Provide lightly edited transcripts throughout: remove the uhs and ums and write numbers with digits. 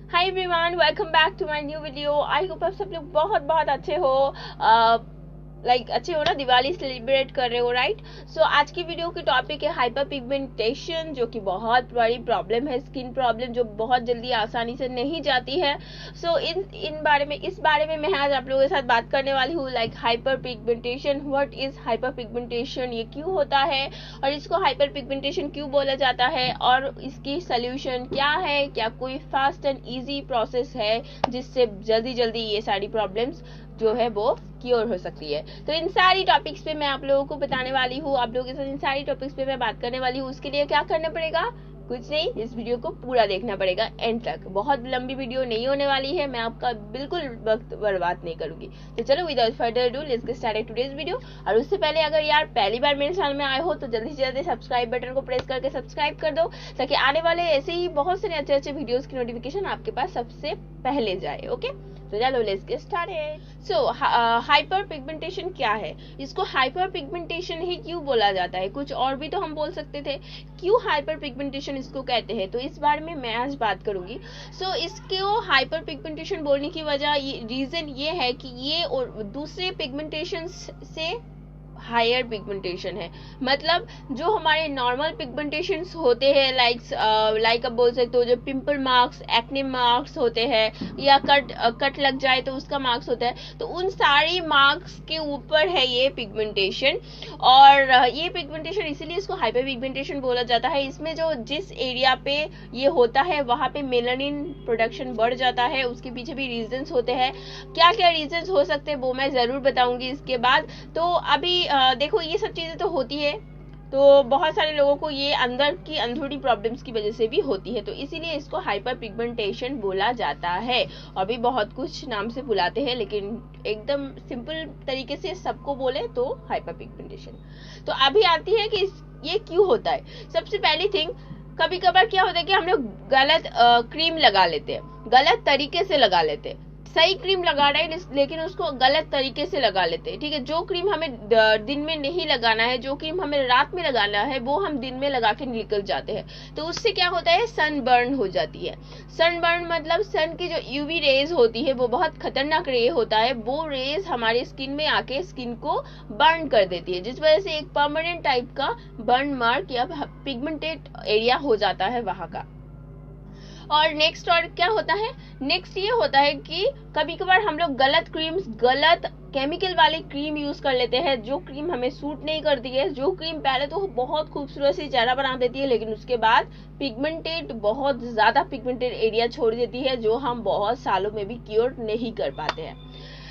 Hi everyone, welcome back to my new video. I hope आप सब लोग बहुत बहुत अच्छे हो। अच्छे हो ना, दिवाली सेलिब्रेट कर रहे हो, राइट? सो आज की वीडियो की टॉपिक है हाइपर पिगमेंटेशन, जो कि बहुत बड़ी प्रॉब्लम है, स्किन प्रॉब्लम जो बहुत जल्दी आसानी से नहीं जाती है। सो इस बारे में मैं आज आप लोगों के साथ बात करने वाली हूँ। Hyper pigmentation, what is hyper pigmentation, ये क्यों होता है और इसको हाइपर पिगमेंटेशन क्यों बोला जाता है, और इसकी सोल्यूशन क्या है, क्या कोई फास्ट एंड इजी प्रोसेस है जिससे जल्दी जल्दी ये सारी प्रॉब्लम्स जो है वो क्योर हो सकती है। तो इन सारी टॉपिक्स पे मैं आप लोगों को बताने वाली हूँ, आप लोगों के साथ इन सारी टॉपिक्स पे मैं बात करने वाली हूँ। उसके लिए क्या करना पड़ेगा? कुछ नहीं, इस वीडियो को पूरा देखना पड़ेगा एंड तक। बहुत लंबी वीडियो नहीं होने वाली है, मैं आपका बिल्कुल वक्त बर्बाद नहीं करूंगी। तो चलो without further do let's get started today's video. और उससे पहले अगर यार पहली बार मेरे चैनल में आए हो तो जल्दी से जल्दी सब्सक्राइब बटन को प्रेस करके सब्सक्राइब कर दो, ताकि आने वाले ऐसे ही बहुत सारे अच्छे अच्छे वीडियोस की नोटिफिकेशन आपके पास सबसे पहले जाए। ओके, तो चलो let's get started. So hyper pigmentation क्या है? इसको हाइपर पिगमेंटेशन ही क्यों बोला जाता है? कुछ और भी तो हम बोल सकते थे। क्यों हाइपर पिगमेंटेशन इसको कहते हैं, तो इस बारे में मैं आज बात करूंगी। सो इसको हाइपर पिगमेंटेशन बोलने की वजह, रीजन ये है कि ये और दूसरे पिगमेंटेशन से हायर पिगमेंटेशन है। मतलब जो हमारे नॉर्मल पिगमेंटेशन होते हैं, लाइक अब बोल सकते हो जो पिंपल मार्क्स, एक्ने मार्क्स होते हैं, या कट लग जाए तो उसका मार्क्स होता है, तो उन सारी मार्क्स के ऊपर है ये पिगमेंटेशन। और ये पिगमेंटेशन इसीलिए इसको हाइपर पिगमेंटेशन बोला जाता है। इसमें जो जिस एरिया पे ये होता है वहां पे मेलानिन प्रोडक्शन बढ़ जाता है। उसके पीछे भी रीजंस होते हैं। क्या क्या रीजंस हो सकते हैं वो मैं जरूर बताऊंगी इसके बाद। तो अभी देखो, ये सब चीजें तो होती है, तो बहुत सारे लोगों को ये अंदर की अंदरूनी प्रॉब्लम्स की वजह से भी होती है, तो इसीलिए इसको हाइपर पिगमेंटेशन बोला जाता है। और भी बहुत कुछ नाम से बुलाते हैं, लेकिन एकदम सिंपल तरीके से सबको बोले तो हाइपर पिगमेंटेशन। तो अभी आती है कि ये क्यों होता है। सबसे पहली थिंग, कभी कभार क्या होता है कि हम लोग गलत क्रीम लगा लेते हैं, गलत तरीके से लगा लेते हैं। सही क्रीम लगा रहे हैं लेकिन उसको गलत तरीके से लगा लेते हैं। ठीक है, जो क्रीम हमें दिन में नहीं लगाना है, जो क्रीम हमें रात में लगाना है, वो हम दिन में लगा के निकल जाते हैं। तो उससे क्या होता है, सनबर्न हो जाती है। सनबर्न मतलब सन की जो यूवी रेज होती है वो बहुत खतरनाक रे होता है। वो रेज हमारे स्किन में आके स्किन को बर्न कर देती है, जिस वजह से एक परमानेंट टाइप का बर्न मार्क या पिगमेंटेड एरिया हो जाता है वहां का। और नेक्स्ट और क्या होता है, नेक्स्ट ये होता है कि कभी कभार हम लोग गलत क्रीम्स, गलत केमिकल वाली क्रीम यूज कर लेते हैं, जो क्रीम हमें सूट नहीं करती है। जो क्रीम पहले तो बहुत खूबसूरत सी चेहरा बना देती है, लेकिन उसके बाद पिगमेंटेड, बहुत ज्यादा पिगमेंटेड एरिया छोड़ देती है, जो हम बहुत सालों में भी क्योर नहीं कर पाते हैं।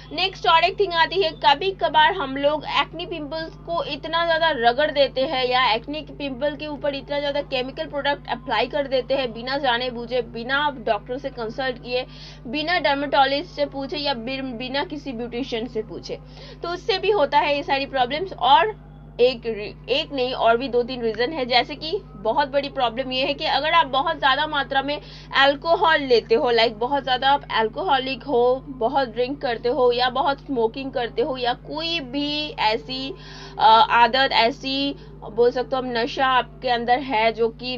नेक्स्ट और एक थिंग आती है, कभी कभार हम लोग एक्ने पिंपल्स को इतना ज्यादा रगड़ देते हैं, या एक्ने पिंपल के ऊपर इतना ज्यादा केमिकल प्रोडक्ट अप्लाई कर देते हैं बिना जाने बूझे, बिना डॉक्टर से कंसल्ट किए, बिना डर्मेटोलॉजिस्ट से पूछे, या बिना किसी ब्यूटिशियन से पूछे। तो उससे भी होता है ये सारी प्रॉब्लम्स। और एक नहीं, और भी 2-3 रीजन है। जैसे कि बहुत बड़ी प्रॉब्लम ये है कि अगर आप बहुत ज्यादा मात्रा में अल्कोहल लेते हो, बहुत ज्यादा आप अल्कोहलिक हो, बहुत ड्रिंक करते हो, या बहुत स्मोकिंग करते हो, या कोई भी ऐसी आदत, ऐसी बोल सकते हो हम नशा आपके अंदर है जो कि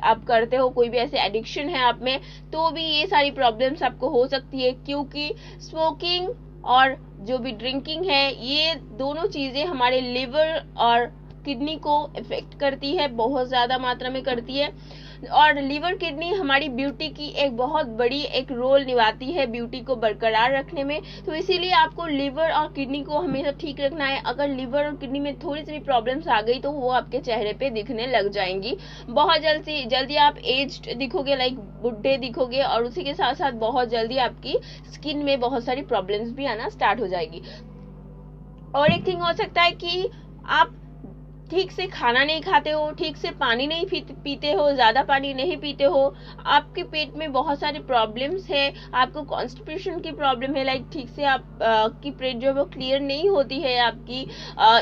आप करते हो, कोई भी ऐसे एडिक्शन है आप में, तो भी ये सारी प्रॉब्लम्स आपको हो सकती है। क्योंकि स्मोकिंग और जो भी ड्रिंकिंग है, ये दोनों चीजें हमारे लिवर और किडनी को इफेक्ट करती है, बहुत ज्यादा मात्रा में करती है। और लिवर, किडनी हमारी ब्यूटी की एक बहुत बड़ी एक रोल निभाती है ब्यूटी को बरकरार रखने में। तो इसीलिए आपको लिवर और किडनी को हमेशा ठीक रखना है। अगर लिवर और किडनी में थोड़ी सी भी प्रॉब्लम्स आ गई तो वो आपके चेहरे पे दिखने लग जाएंगी। बहुत जल्दी आप एज्ड दिखोगे, बुढ़े दिखोगे, और उसी के साथ साथ बहुत जल्दी आपकी स्किन में बहुत सारी प्रॉब्लम्स भी आना स्टार्ट हो जाएगी। और एक थिंग हो सकता है कि आप ठीक से खाना नहीं खाते हो, ठीक से पानी नहीं पीते हो, ज्यादा पानी नहीं पीते हो, आपके पेट में बहुत सारे प्रॉब्लम्स है, आपको कॉन्स्टिपेशन की प्रॉब्लम है, ठीक से आप की पेट जो है वो क्लियर नहीं होती है आपकी,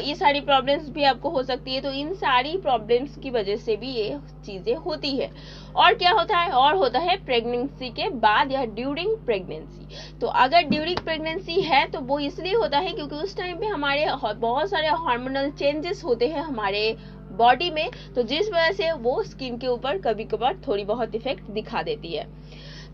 ये सारी प्रॉब्लम्स भी आपको हो सकती है। तो इन सारी प्रॉब्लम्स की वजह से भी ये चीजें होती है। और क्या होता है, और होता है प्रेगनेंसी के बाद या ड्यूरिंग प्रेगनेंसी। तो अगर ड्यूरिंग प्रेगनेंसी है तो वो इसलिए होता है क्योंकि उस टाइम पे हमारे बहुत सारे हार्मोनल चेंजेस होते हैं हमारे बॉडी में, तो जिस वजह से वो स्किन के ऊपर कभी कभार थोड़ी बहुत इफेक्ट दिखा देती है।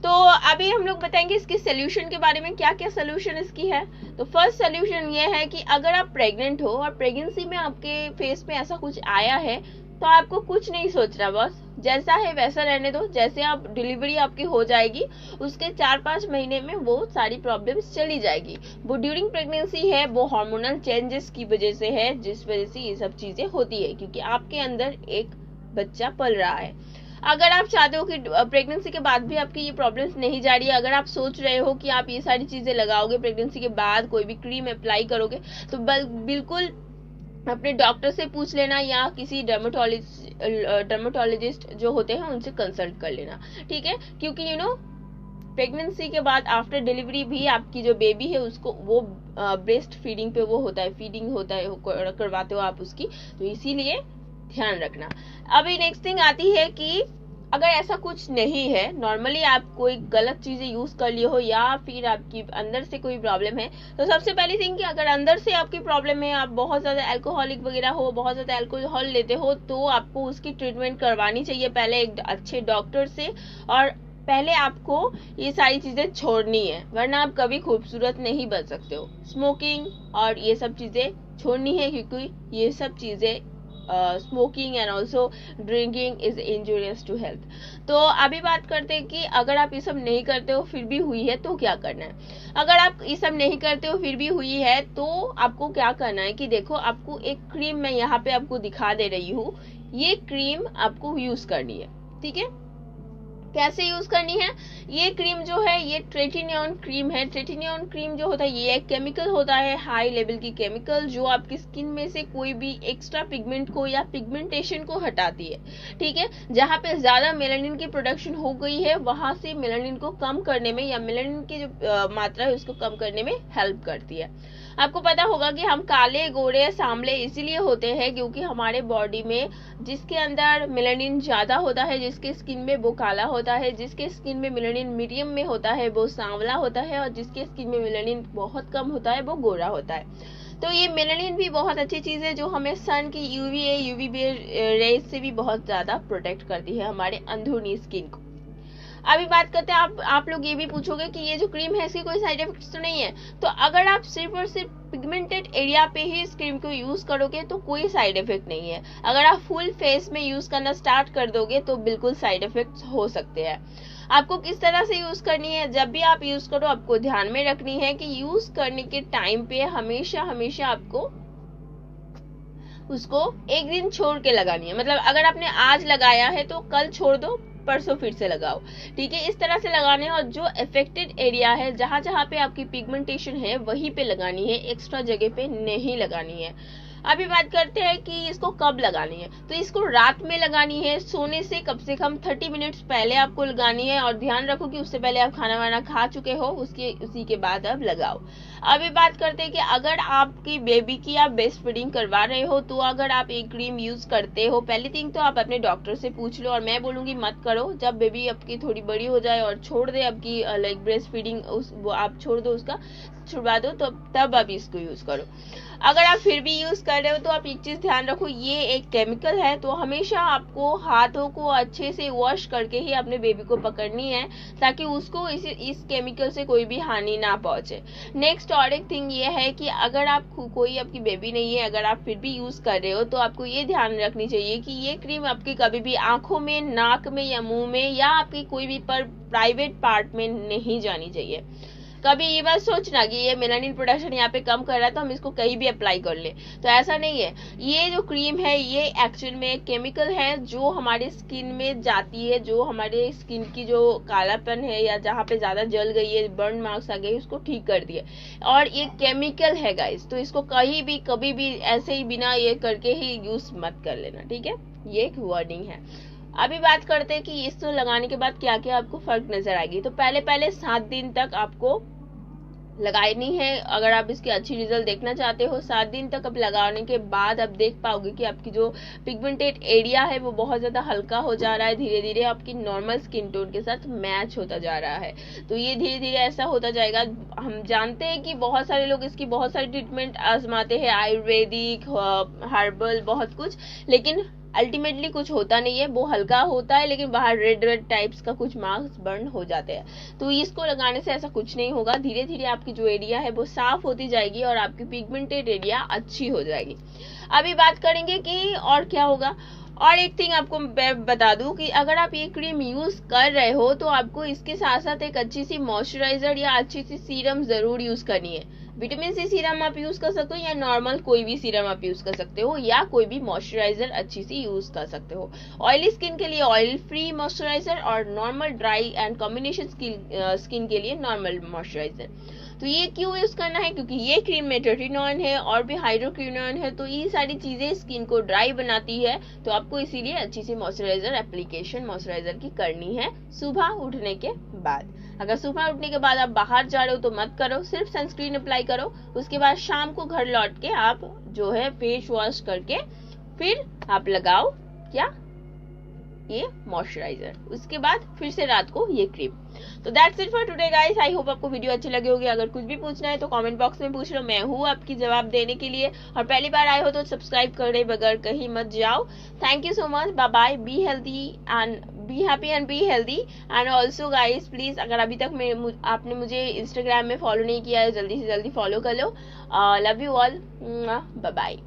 तो अभी हम लोग बताएंगे इसकी सोल्यूशन के बारे में, क्या क्या सोल्यूशन इसकी है। तो फर्स्ट सोल्यूशन ये है कि अगर आप प्रेग्नेंट हो और प्रेगनेंसी में आपके फेस पे ऐसा कुछ आया है तो आपको कुछ नहीं सोचना, बस जैसा है वैसा रहने दो। जैसे आप डिलीवरी आपकी हो जाएगी उसके 4-5 महीने में वो सारी प्रॉब्लम्स चली जाएगी। वो ड्यूरिंग प्रेगनेंसी है, वो हार्मोनल चेंजेस की वजह से है, जिस वजह से ये सब चीजें होती है, क्योंकि आपके अंदर एक बच्चा पल रहा है। अगर आप चाहते हो कि प्रेगनेंसी के बाद भी आपकी ये प्रॉब्लम्स नहीं जा रही है, अगर आप सोच रहे हो कि आप ये सारी चीजें लगाओगे प्रेगनेंसी के बाद, कोई भी क्रीम अप्लाई करोगे, तो बिल्कुल अपने डॉक्टर से पूछ लेना या किसी डर्मेटोलॉजिस्ट जो होते हैं उनसे कंसल्ट कर लेना, ठीक है। क्योंकि प्रेगनेंसी के बाद आफ्टर डिलीवरी भी आपकी जो बेबी है उसको वो ब्रेस्ट फीडिंग पे वो होता है, फीडिंग होता है, करवाते हो आप उसकी, तो इसीलिए ध्यान रखना। अभी नेक्स्ट थिंग आती है कि अगर ऐसा कुछ नहीं है, नॉर्मली आप कोई गलत चीजें यूज कर लिए हो या फिर आपकी अंदर से कोई प्रॉब्लम है, तो सबसे पहली थिंग कि अगर अंदर से आपकी प्रॉब्लम है, आप बहुत ज्यादा अल्कोहलिक वगैरह हो, बहुत ज्यादा अल्कोहल लेते हो, तो आपको उसकी ट्रीटमेंट करवानी चाहिए पहले एक अच्छे डॉक्टर से। और पहले आपको ये सारी चीजें छोड़नी है, वरना आप कभी खूबसूरत नहीं बन सकते हो। स्मोकिंग और ये सब चीजें छोड़नी है, क्योंकि ये सब चीजें smoking and also drinking is injurious to health. तो अभी बात करते हैं कि अगर आप ये सब नहीं करते हो फिर भी हुई है तो क्या करना है। अगर आप ये सब नहीं करते हो फिर भी हुई है तो आपको क्या करना है कि देखो, आपको एक क्रीम मैं यहाँ पे आपको दिखा दे रही हूँ, ये क्रीम आपको यूज करनी है, ठीक है। कैसे यूज करनी है, ये क्रीम जो है ये ट्रेटिनियन क्रीम है। ट्रेटिनियन क्रीम जो होता है ये एक केमिकल होता है, हाई लेवल की केमिकल, जो आपकी स्किन में से कोई भी एक्स्ट्रा पिगमेंट को या पिगमेंटेशन को हटाती है, ठीक है। जहाँ पे ज्यादा मेलानिन की प्रोडक्शन हो गई है वहां से मेलानिन को कम करने में या मेलानिन की जो मात्रा है उसको कम करने में हेल्प करती है। आपको पता होगा कि हम काले गोरे सांवले इसीलिए होते हैं क्योंकि हमारे बॉडी में जिसके अंदर मेलानिन ज्यादा होता है, जिसके स्किन में वो काला होता है, जिसके स्किन में मेलानिन मीडियम में होता है वो सांवला होता है, और जिसके स्किन में मेलानिन बहुत कम होता है वो गोरा होता है। तो ये मेलानिन भी बहुत अच्छी चीज है जो हमें सन की यूवीबी रेज से भी बहुत ज्यादा प्रोटेक्ट करती है हमारे अंदरूनी स्किन को। अभी बात करते हैं, आप लोग ये भी पूछोगे कि ये जो क्रीम है इसके कोई साइड इफेक्ट्स तो नहीं है। तो अगर आप सिर्फ और सिर्फ पिगमेंटेड एरिया पे ही इस क्रीम को यूज करोगे तो कोई साइड इफेक्ट नहीं है। अगर आप फुल फेस में यूज करना स्टार्ट कर दोगे तो बिल्कुल साइड इफेक्ट्स हो सकते हैं। आपको किस तरह से यूज करनी है, जब भी आप यूज करो आपको ध्यान में रखनी है कि यूज करने के टाइम पे हमेशा हमेशा आपको उसको एक दिन छोड़ के लगानी है। मतलब अगर आपने आज लगाया है तो कल छोड़ दो, परसों फिर से लगाओ, ठीक है। इस तरह से लगाने हैं, और जो अफेक्टेड एरिया है जहां जहां पे आपकी पिगमेंटेशन है वहीं पे लगानी है, एक्स्ट्रा जगह पे नहीं लगानी है। अभी बात करते हैं कि इसको कब लगानी है। तो इसको रात में लगानी है, सोने से कम 30 मिनट्स पहले आपको लगानी है, और ध्यान रखो कि उससे पहले आप खाना वाना खा चुके हो, उसी के बाद आप लगाओ। अभी बात करते हैं कि अगर आपकी बेबी की आप ब्रेस्ट फीडिंग करवा रहे हो तो अगर आप एक क्रीम यूज करते हो, पहली थिंग तो आप अपने डॉक्टर से पूछ लो, और मैं बोलूंगी मत करो। जब बेबी आपकी थोड़ी बड़ी हो जाए और छोड़ दे आपकी लाइक ब्रेस्ट फीडिंग, वो आप छोड़ दो, उसका छुड़वा दो, तो तब आप इसको यूज करो। अगर आप फिर भी यूज कर रहे हो तो आप एक चीज ध्यान रखो, ये एक केमिकल है, तो हमेशा आपको हाथों को अच्छे से वॉश करके ही अपने बेबी को पकड़नी है ताकि उसको इस केमिकल से कोई भी हानि ना पहुंचे। नेक्स्ट और एक थिंग ये है कि अगर आप कोई आपकी बेबी नहीं है, अगर आप फिर भी यूज कर रहे हो तो आपको ये ध्यान रखनी चाहिए कि ये क्रीम आपकी कभी भी आंखों में, नाक में या मुंह में या आपकी कोई भी प्राइवेट पार्ट में नहीं जानी चाहिए। कभी ये बात सोचना कि ये मेलानिन प्रोडक्शन यहाँ पे कम कर रहा है तो हम इसको कहीं भी अप्लाई कर ले, तो ऐसा नहीं है। ये जो क्रीम है ये एक्चुअल में एक केमिकल है जो हमारे स्किन में जाती है, जो हमारे स्किन की जो कालापन है या जहाँ पे ज्यादा जल गई है, बर्न मार्क्स आ गए, उसको ठीक कर दिए। और ये केमिकल है गाइस, तो इसको कहीं भी कभी भी ऐसे ही बिना ये करके ही यूज मत कर लेना, ठीक है। ये एक वार्निंग है। अभी बात करते हैं कि इसको लगाने के बाद क्या क्या आपको फर्क नजर आएगी। तो पहले 7 दिन तक आपको लगानी है। अगर आप इसके अच्छी रिजल्ट देखना चाहते हो, 7 दिन तक अब लगाने के बाद आप देख पाओगे कि आपकी जो पिगमेंटेड एरिया है वो बहुत ज्यादा हल्का हो जा रहा है, धीरे धीरे आपकी नॉर्मल स्किन टोन के साथ मैच होता जा रहा है। तो ये धीरे धीरे ऐसा होता जाएगा। हम जानते हैं कि बहुत सारे लोग इसकी बहुत सारी ट्रीटमेंट आजमाते हैं, आयुर्वेदिक, हर्बल, बहुत कुछ, लेकिन अल्टीमेटली कुछ होता नहीं है, वो हल्का होता है लेकिन बाहर रेड रेड टाइप्स का कुछ मार्क्स बर्न हो जाते हैं। तो इसको लगाने से ऐसा कुछ नहीं होगा, धीरे धीरे आपकी जो एरिया है वो साफ होती जाएगी और आपकी पिगमेंटेड एरिया अच्छी हो जाएगी। अभी बात करेंगे कि और क्या होगा। और एक थिंग आपको मैं बता दूं कि अगर आप ये क्रीम यूज कर रहे हो तो आपको इसके साथ साथ एक अच्छी सी मॉइस्चराइजर या अच्छी सी सीरम जरूर यूज करनी है। विटामिन सी सीरम आप यूज कर सकते हो या नॉर्मल कोई भी सीरम आप यूज कर सकते हो, या कोई भी मॉइस्चराइजर अच्छी सी यूज कर सकते हो। ऑयली स्किन के लिए ऑयल फ्री मॉइस्चराइजर और normal dry and combination skin के लिए नॉर्मल मॉइस्चराइजर। तो ये क्यों यूज करना है, क्योंकि ये क्रीम में ट्रेटिनॉन है और भी हाइड्रोक्विनोन है, तो ये सारी चीजें स्किन को ड्राई बनाती है। तो आपको इसीलिए अच्छी सी मॉइस्चराइजर एप्लीकेशन मॉइस्चराइजर की करनी है सुबह उठने के बाद। अगर सुबह उठने के बाद आप बाहर जा रहे हो तो मत करो, सिर्फ सनस्क्रीन अप्लाई करो। उसके बाद शाम को घर लौट के आप जो है फेस वॉश करके फिर आप लगाओ क्या, ये मॉइस्चराइजर। उसके बाद फिर से रात को ये क्रीम। तो that's it for today guys. I hope आपको वीडियो अच्छी लगी होगी। अगर कुछ भी पूछना है तो कमेंट बॉक्स में पूछ लो, मैं हूँ आपकी जवाब देने के लिए। और पहली बार आए हो तो सब्सक्राइब करे बगैर कहीं मत जाओ। Thank you so much, bye bye, be healthy and be happy and be healthy. And also guys please, अगर अभी तक आपने मुझे इंस्टाग्राम में फॉलो नहीं किया है, जल्दी से जल्दी फॉलो कर लो। Love you all, bye bye.